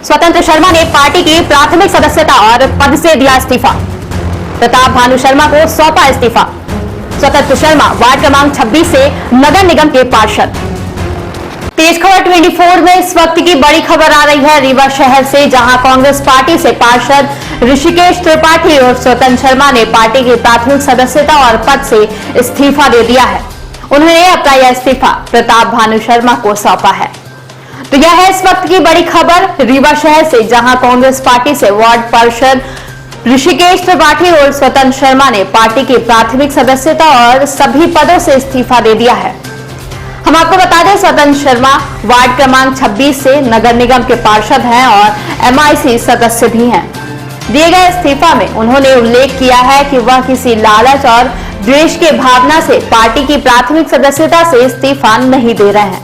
स्वतंत्र शर्मा ने पार्टी की प्राथमिक सदस्यता और पद से दिया इस्तीफा। प्रताप भानु शर्मा को सौंपा इस्तीफा। स्वतंत्र शर्मा वार्ड क्रमांक 26 से नगर निगम के पार्षद। तेज खबर 24 में इस वक्त की बड़ी खबर आ रही है रीवा शहर से, जहां कांग्रेस पार्टी से पार्षद ऋषिकेश त्रिपाठी और स्वतंत्र शर्मा ने पार्टी की प्राथमिक सदस्यता और पद से इस्तीफा दे दिया है। उन्होंने अपना यह इस्तीफा प्रताप भानु शर्मा को सौंपा है। तो यह है इस वक्त की बड़ी खबर रीवा शहर से, जहां कांग्रेस पार्टी से वार्ड पार्षद ऋषिकेश त्रिपाठी और स्वतंत्र शर्मा ने पार्टी की प्राथमिक सदस्यता और सभी पदों से इस्तीफा दे दिया है। हम आपको बता दें, स्वतंत्र शर्मा वार्ड क्रमांक 26 से नगर निगम के पार्षद हैं और MIC सदस्य भी हैं। दिए गए इस्तीफा में उन्होंने उल्लेख किया है कि वह किसी लालच और द्वेष के भावना से पार्टी की प्राथमिक सदस्यता से इस्तीफा नहीं दे रहे हैं।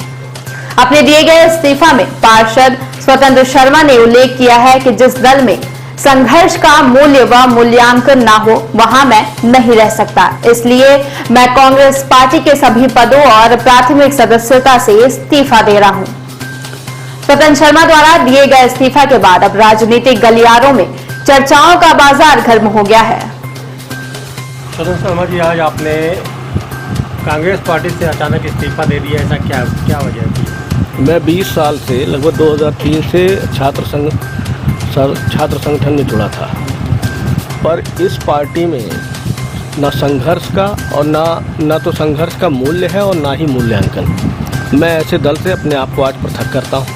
अपने दिए गए इस्तीफा में पार्षद स्वतंत्र शर्मा ने उल्लेख किया है कि जिस दल में संघर्ष का मूल्य व मूल्यांकन ना हो वहां मैं नहीं रह सकता, इसलिए मैं कांग्रेस पार्टी के सभी पदों और प्राथमिक सदस्यता से इस्तीफा दे रहा हूं। स्वतंत्र शर्मा द्वारा दिए गए इस्तीफा के बाद अब राजनीतिक गलियारों में चर्चाओं का बाजार गर्म हो गया है। स्वतंत्र शर्मा जी, आज आपने कांग्रेस पार्टी से अचानक इस्तीफा दे दिया, ऐसा क्या वजह थी? मैं 20 साल से लगभग 2003 से छात्र संगठन में जुड़ा था, पर इस पार्टी में न संघर्ष का और न तो संघर्ष का मूल्य है और ना ही मूल्यांकन। मैं ऐसे दल से अपने आप को आज पृथक करता हूँ।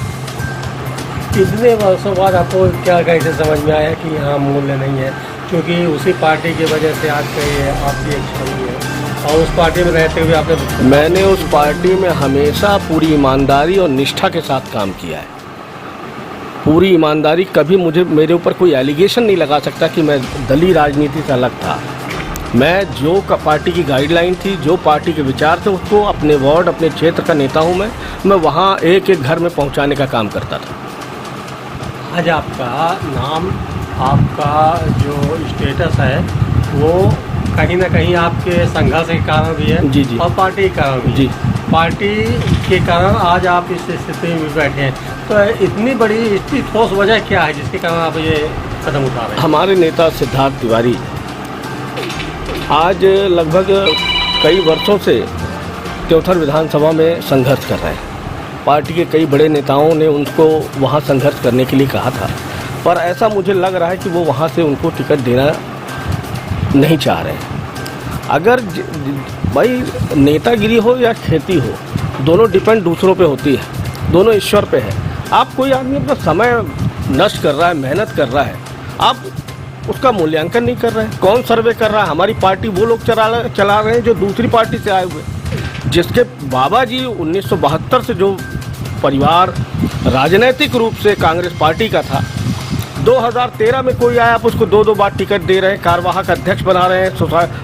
इतने वर्षों बाद आपको क्या कैसे समझ में आया कि यहाँ मूल्य नहीं है? क्योंकि उसी पार्टी की वजह से आज आपकी एक छवि है और उस पार्टी में रहते हुए आपने मैंने उस पार्टी में हमेशा पूरी ईमानदारी और निष्ठा के साथ काम किया है। पूरी ईमानदारी, कभी मेरे ऊपर कोई एलिगेशन नहीं लगा सकता कि मैं दलीय राजनीति से अलग था। मैं जो पार्टी की गाइडलाइन थी, जो पार्टी के विचार थे, उसको अपने वार्ड, अपने क्षेत्र का नेता हूँ मैं वहाँ एक एक घर में पहुँचाने का काम करता था। आज आपका नाम, आपका जो स्टेटस है वो कहीं ना कहीं आपके संघर्ष के कारण भी है। जी। और पार्टी के कारण भी जी। पार्टी के कारण आज आप इस स्थिति में बैठे हैं, तो इतनी ठोस वजह क्या है जिसके कारण आप ये कदम उठा रहे हैं? हमारे नेता सिद्धार्थ तिवारी आज लगभग कई वर्षों से त्योथर विधानसभा में संघर्ष कर रहे हैं। पार्टी के कई बड़े नेताओं ने उनको वहाँ संघर्ष करने के लिए कहा था, पर ऐसा मुझे लग रहा है कि वो वहाँ से उनको टिकट देना नहीं चाह रहे हैं। अगर भाई नेतागिरी हो या खेती हो, दोनों डिपेंड दूसरों पे होती है, दोनों ईश्वर पे है। आप कोई आदमी अपना समय नष्ट कर रहा है, मेहनत कर रहा है, आप उसका मूल्यांकन नहीं कर रहे हैं। कौन सर्वे कर रहा है? हमारी पार्टी वो लोग चला रहे हैं जो दूसरी पार्टी से आए हुए, जिसके बाबा जी 1972 से जो परिवार राजनैतिक रूप से कांग्रेस पार्टी का था, 2013 में कोई आया, आप उसको 2-2 बार टिकट दे रहे हैं, कार्यवाहक अध्यक्ष बना रहे हैं,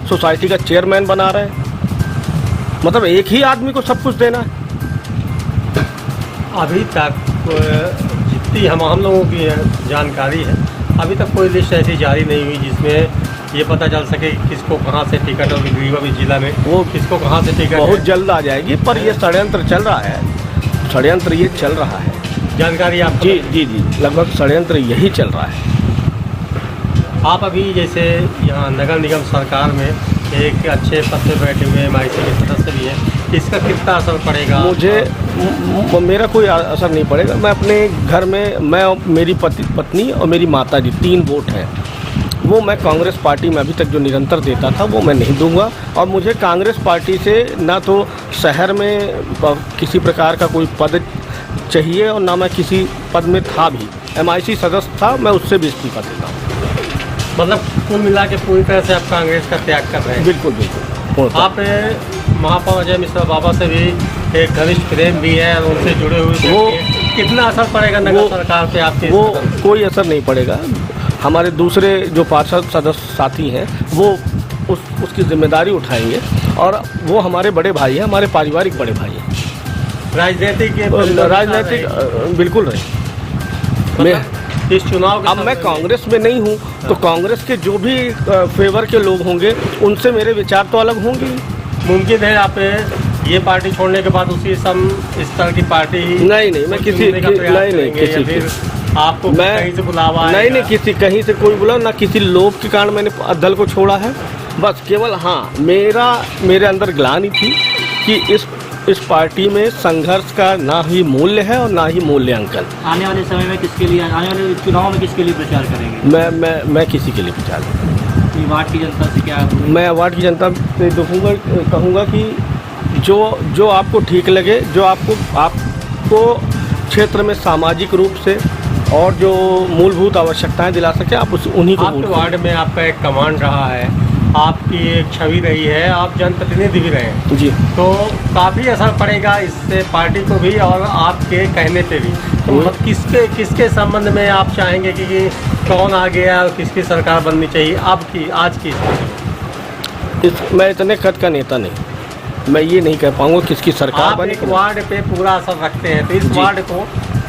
सोसाइटी का चेयरमैन बना रहे हैं। मतलब एक ही आदमी को सब कुछ देना है। अभी तक जितनी हम लोगों की जानकारी है, अभी तक कोई लिस्ट ऐसी जारी नहीं हुई जिसमें ये पता चल सके किसको कहाँ से टिकट होगी रीवा जिला में, वो किसको कहाँ से टिकट बहुत जल्द आ जाएगी। पर ये षड्यंत्र चल रहा है, षड्यंत्र ये चल रहा है। जानकारी आप? जी, लगभग षड्यंत्र यही चल रहा है। आप अभी जैसे यहाँ नगर निगम सरकार में एक अच्छे पद पे बैठे हुए MIC के सदस्य भी हैं, इसका कितना असर पड़ेगा? मेरा कोई असर नहीं पड़ेगा। मैं अपने घर में, मेरी पत्नी और मेरी माता जी 3 वोट हैं, वो मैं कांग्रेस पार्टी में अभी तक जो निरंतर देता था वो मैं नहीं दूंगा। और मुझे कांग्रेस पार्टी से ना तो शहर में किसी प्रकार का कोई पद चाहिए और ना मैं किसी पद में था भी। MIC सदस्य था, मैं उससे भी इस्तीफा देता हूँ। मतलब कुल मिला के पूरी तरह से आप कांग्रेस का त्याग कर रहे हैं? बिल्कुल। आप महापौर अजय मिश्रा बाबा से भी एक घनिष्ठ प्रेम भी है और उनसे जुड़े हुए, वो कितना असर पड़ेगा नगर सरकार पे आपके? वो कोई असर नहीं पड़ेगा। हमारे दूसरे जो पार्षद सदस्य साथी हैं वो उसकी जिम्मेदारी उठाएंगे और वो हमारे बड़े भाई हैं, हमारे पारिवारिक बड़े भाई हैं। राजनीतिक बिल्कुल रहे। मैं इस चुनाव अब मैं कांग्रेस में नहीं हूँ, तो कांग्रेस के जो भी फेवर के लोग होंगे उनसे मेरे विचार तो अलग होंगे। मुमकिन है आप ये पार्टी छोड़ने के बाद उसी इस तरह की पार्टी नहीं मैं किसी आपको कहीं से बुलावा नहीं आएगा? नहीं, किसी कहीं से कोई बुला ना, किसी लोभ के कारण मैंने दल को छोड़ा है। बस केवल हाँ, मेरे अंदर ग्लानि थी कि इस पार्टी में संघर्ष का ना ही मूल्य है और ना ही मूल्यांकन। आने वाले समय में किसके लिए, आने वाले चुनाव में किसके लिए प्रचार करेंगे? मैं किसी के लिए प्रचार नहीं। वार्ड की जनता से क्या? मैं वार्ड की जनता से कहूँगा कि जो आपको ठीक लगे, जो आपको क्षेत्र में सामाजिक रूप से और जो मूलभूत आवश्यकताएं दिला सके, आप उन्हीं को आपके वार्ड में आपका एक कमांड रहा है, आपकी एक छवि रही है, आप जनप्रतिनिधि भी रहे हैं जी। तो काफ़ी असर पड़ेगा इससे पार्टी को भी और आपके कहने पे भी। तो मतलब किसके संबंध में आप चाहेंगे कि कौन आ गया और किसकी सरकार बननी चाहिए आज की मैं इतने कद का नेता नहीं, मैं ये नहीं कह पाऊंगा किसकी सरकार आप बने। एक वार्ड पे पूरा असर रखते हैं, तो इस वार्ड को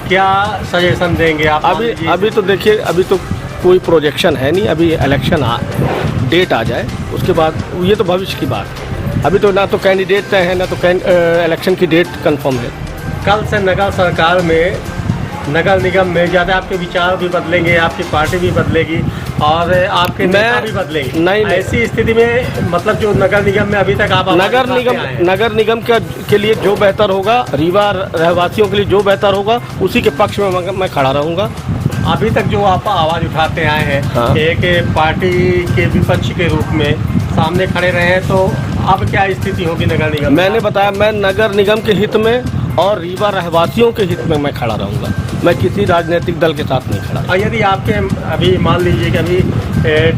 क्या सजेशन देंगे आप? अभी तो देखिए, अभी तो कोई प्रोजेक्शन है नहीं, अभी इलेक्शन डेट आ जाए उसके बाद, ये तो भविष्य की बात है। अभी तो ना तो कैंडिडेट तय है, ना तो इलेक्शन की डेट कंफर्म है। कल से नगर सरकार में, नगर निगम में ज़्यादा आपके विचार भी बदलेंगे, आपकी पार्टी भी बदलेगी और आपके नेता भी बदलेंगे। नहीं, ऐसी स्थिति में मतलब जो नगर निगम में अभी तक आप नगर निगम के लिए जो बेहतर होगा, रीवा रहवासियों के लिए जो बेहतर होगा, उसी के पक्ष में मैं खड़ा रहूँगा। अभी तक जो आप आवाज़ उठाते आए हैं, हाँ। एक पार्टी के विपक्ष के रूप में सामने खड़े रहे हैं, तो अब क्या स्थिति होगी नगर निगम? मैंने बताया, मैं नगर निगम के हित में और रीवा रहवासियों के हित में मैं खड़ा रहूँगा, मैं किसी राजनीतिक दल के साथ नहीं खड़ा। और यदि आपके अभी मान लीजिए कि अभी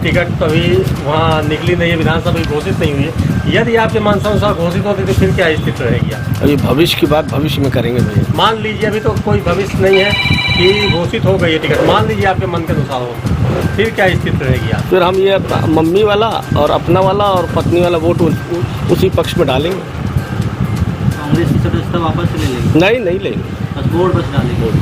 टिकट तो अभी वहाँ निकली नहीं है, विधानसभा घोषित नहीं हुई है, यदि आपके मानसानुसार घोषित होती तो फिर क्या स्थिति रहेगी? अभी भविष्य की बात भविष्य में करेंगे भैया। मान लीजिए अभी तो कोई भविष्य नहीं है कि घोषित हो गई है टिकट, मान लीजिए आपके मन के अनुसार हो, फिर क्या स्थिति रहेगी आप? फिर हम ये मम्मी वाला और अपना वाला और पत्नी वाला वोट उसी पक्ष में डालेंगे। कांग्रेस की सदस्यता वापस ले लेंगे? नहीं लेंगे, बस वोट बस डालेंगे। वोट